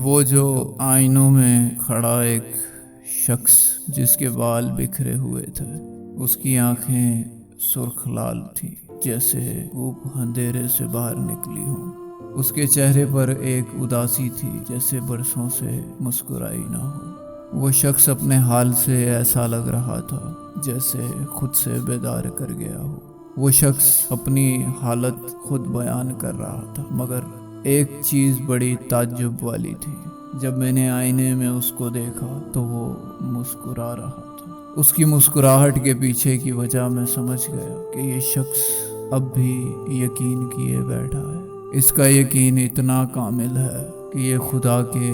وہ جو آئینوں میں کھڑا ایک شخص جس کے بال بکھرے ہوئے تھے، اس کی آنکھیں سرخ لال تھیں جیسے دھوپ اندھیرے سے باہر نکلی ہوں۔ اس کے چہرے پر ایک اداسی تھی جیسے برسوں سے مسکرائی نہ ہو۔ وہ شخص اپنے حال سے ایسا لگ رہا تھا جیسے خود سے بیدار کر گیا ہو۔ وہ شخص اپنی حالت خود بیان کر رہا تھا، مگر ایک چیز بڑی تعجب والی تھی۔ جب میں نے آئینے میں اس کو دیکھا تو وہ مسکرا رہا تھا۔ اس کی مسکراہٹ کے پیچھے کی وجہ میں سمجھ گیا کہ یہ شخص اب بھی یقین کیے بیٹھا ہے۔ اس کا یقین اتنا کامل ہے کہ یہ خدا کے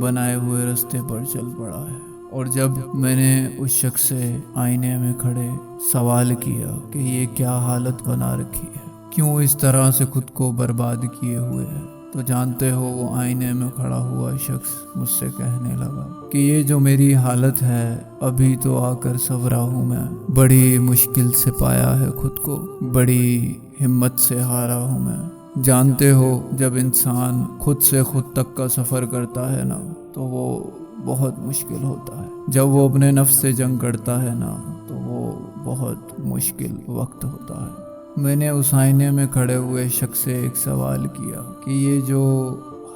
بنائے ہوئے راستے پر چل پڑا ہے۔ اور جب میں نے اس شخص سے آئینے میں کھڑے سوال کیا کہ یہ کیا حالت بنا رکھی ہے، کیوں اس طرح سے خود کو برباد کیے ہوئے ہے، تو جانتے ہو وہ آئینے میں کھڑا ہوا شخص مجھ سے کہنے لگا کہ یہ جو میری حالت ہے ابھی تو آ کر سنورا ہوں میں، بڑی مشکل سے پایا ہے خود کو، بڑی ہمت سے ہارا ہوں میں۔ جانتے ہو جب انسان خود سے خود تک کا سفر کرتا ہے نا تو وہ بہت مشکل ہوتا ہے۔ جب وہ اپنے نفس سے جنگ کرتا ہے نا تو وہ بہت مشکل وقت ہوتا ہے۔ میں نے اس آئینے میں کھڑے ہوئے شخص سے ایک سوال کیا کہ یہ جو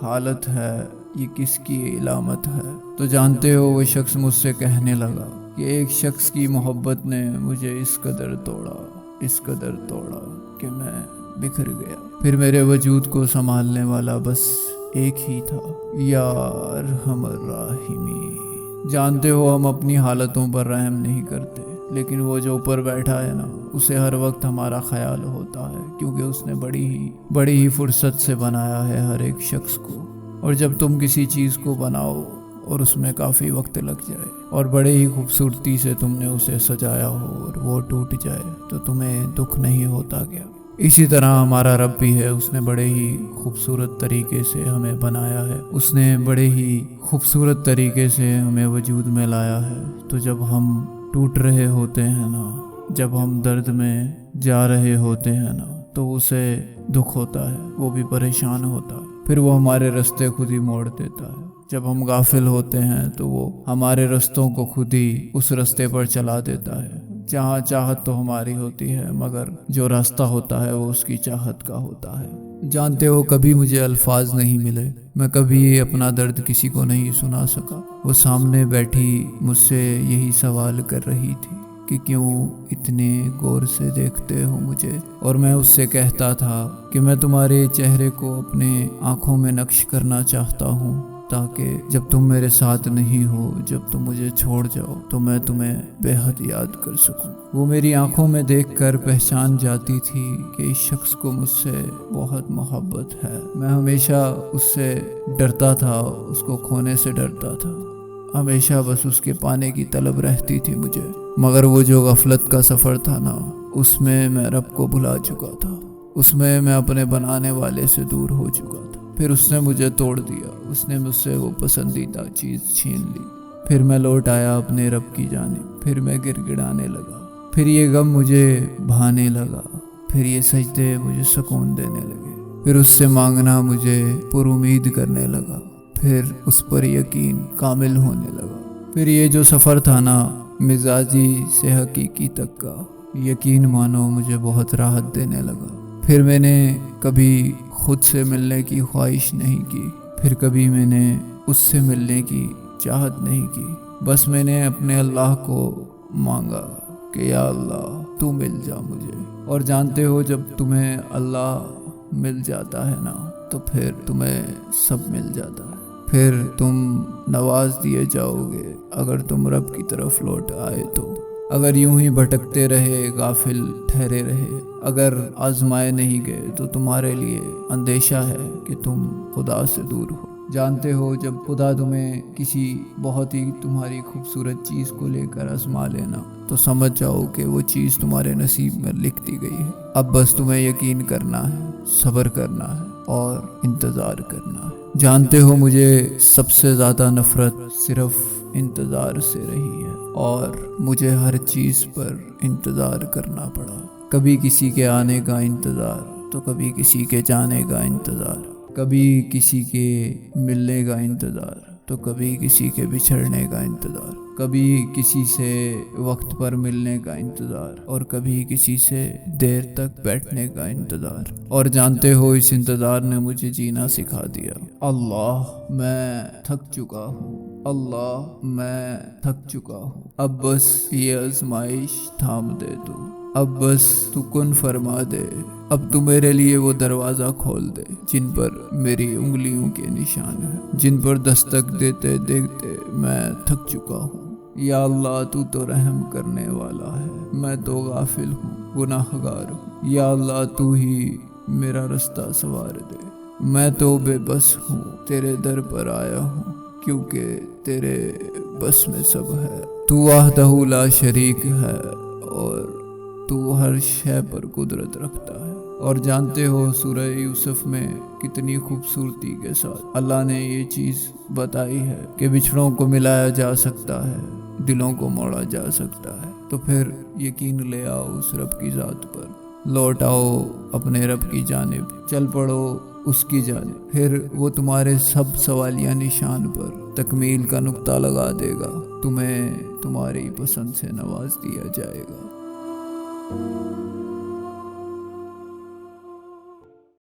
حالت ہے یہ کس کی علامت ہے، تو جانتے ہو وہ شخص مجھ سے کہنے لگا کہ ایک شخص کی محبت نے مجھے اس قدر توڑا کہ میں بکھر گیا۔ پھر میرے وجود کو سنبھالنے والا بس ایک ہی تھا، یا ارحم الراحمین۔ جانتے ہو ہم اپنی حالتوں پر رحم نہیں کرتے، لیکن وہ جو اوپر بیٹھا ہے نا اسے ہر وقت ہمارا خیال ہوتا ہے، کیونکہ اس نے بڑی ہی فرصت سے بنایا ہے ہر ایک شخص کو۔ اور جب تم کسی چیز کو بناؤ اور اس میں کافی وقت لگ جائے اور بڑے ہی خوبصورتی سے تم نے اسے سجایا ہو اور وہ ٹوٹ جائے تو تمہیں دکھ نہیں ہوتا کیا؟ اسی طرح ہمارا رب بھی ہے، اس نے بڑے ہی خوبصورت طریقے سے ہمیں بنایا ہے، اس نے بڑے ہی خوبصورت طریقے سے ہمیں وجود میں لایا ہے۔ تو جب ہم ٹوٹ رہے ہوتے ہیں نا، جب ہم درد میں جا رہے ہوتے ہیں نا تو اسے دکھ ہوتا ہے، وہ بھی پریشان ہوتا ہے، پھر وہ ہمارے راستے خود ہی موڑ دیتا ہے۔ جب ہم غافل ہوتے ہیں تو وہ ہمارے رستوں کو خود ہی اس راستے پر چلا دیتا ہے۔ جہاں چاہت تو ہماری ہوتی ہے مگر جو راستہ ہوتا ہے وہ اس کی چاہت کا ہوتا ہے۔ جانتے ہو کبھی مجھے الفاظ نہیں ملے، میں کبھی اپنا درد کسی کو نہیں سنا سکا۔ وہ سامنے بیٹھی مجھ سے یہی سوال کر رہی تھی کہ کیوں اتنے غور سے دیکھتے ہو مجھے، اور میں اس سے کہتا تھا کہ میں تمہارے چہرے کو اپنے آنکھوں میں نقش کرنا چاہتا ہوں تاکہ جب تم میرے ساتھ نہیں ہو، جب تم مجھے چھوڑ جاؤ تو میں تمہیں بے حد یاد کر سکوں۔ وہ میری آنکھوں میں دیکھ کر پہچان جاتی تھی کہ اس شخص کو مجھ سے بہت محبت ہے۔ میں ہمیشہ اس سے ڈرتا تھا، اس کو کھونے سے ڈرتا تھا، ہمیشہ بس اس کے پانے کی طلب رہتی تھی مجھے۔ مگر وہ جو غفلت کا سفر تھا نا اس میں میں رب کو بھلا چکا تھا، اس میں میں اپنے بنانے والے سے دور ہو چکا تھا۔ پھر اس نے مجھے توڑ دیا، اس نے مجھ سے وہ پسندیدہ چیز چھین لی۔ پھر میں لوٹ آیا اپنے رب کی جانب، پھر میں گر گڑانے لگا، پھر یہ غم مجھے بھانے لگا، پھر یہ سجدے مجھے سکون دینے لگے، پھر اس سے مانگنا مجھے پر امید کرنے لگا، پھر اس پر یقین کامل ہونے لگا۔ پھر یہ جو سفر تھا نا مزاجی سے حقیقی تک کا، یقین مانو مجھے بہت راحت دینے لگا۔ پھر میں نے کبھی خود سے ملنے کی خواہش نہیں کی، پھر کبھی میں نے اس سے ملنے کی چاہت نہیں کی، بس میں نے اپنے اللہ کو مانگا کہ یا اللہ تو مل جا مجھے۔ اور جانتے ہو جب تمہیں اللہ مل جاتا ہے نا تو پھر تمہیں سب مل جاتا ہے، پھر تم نواز دیے جاؤ گے اگر تم رب کی طرف لوٹ آئے تو۔ اگر یوں ہی بھٹکتے رہے، غافل ٹھہرے رہے، اگر آزمائے نہیں گئے تو تمہارے لیے اندیشہ ہے کہ تم خدا سے دور ہو۔ جانتے ہو جب خدا تمہیں کسی بہت ہی تمہاری خوبصورت چیز کو لے کر آزما لینا تو سمجھ جاؤ کہ وہ چیز تمہارے نصیب میں لکھ دی گئی ہے۔ اب بس تمہیں یقین کرنا ہے، صبر کرنا ہے اور انتظار کرنا ہے۔ جانتے ہو مجھے سب سے زیادہ نفرت صرف انتظار سے رہی ہے، اور مجھے ہر چیز پر انتظار کرنا پڑا۔ کبھی کسی کے آنے کا انتظار تو کبھی کسی کے جانے کا انتظار، کبھی کسی کے ملنے کا انتظار تو کبھی کسی کے بچھڑنے کا انتظار، کبھی کسی سے وقت پر ملنے کا انتظار اور کبھی کسی سے دیر تک بیٹھنے کا انتظار، اور جانتے ہو اس انتظار نے مجھے جینا سکھا دیا۔ اللہ میں تھک چکا ہوں، اللہ میں تھک چکا ہوں، اب بس یہ آزمائش تھام دے تو، اب بس تو کن فرما دے، اب تو میرے لیے وہ دروازہ کھول دے جن پر میری انگلیوں کے نشان ہیں، جن پر دستک دیتے دیکھتے میں تھک چکا ہوں۔ یا اللہ تو تو رحم کرنے والا ہے، میں تو غافل ہوں، گناہ گار ہوں، یا اللہ تو ہی میرا رستہ سنوار دے۔ میں تو بے بس ہوں، تیرے در پر آیا ہوں، کیونکہ تیرے بس میں سب ہے، تو وحدہ لا شریک ہے اور تو ہر شے پر قدرت رکھتا ہے۔ اور جانتے ہو سورہ یوسف میں کتنی خوبصورتی کے ساتھ اللہ نے یہ چیز بتائی ہے کہ بچھڑوں کو ملایا جا سکتا ہے، دلوں کو موڑا جا سکتا ہے، تو پھر یقین لے آؤ اس رب کی ذات پر، لوٹ آؤ اپنے رب کی جانب، چل پڑو اس کی جانب، پھر وہ تمہارے سب سوالیہ نشان پر تکمیل کا نقطہ لگا دے گا، تمہیں تمہاری پسند سے نواز دیا جائے گا۔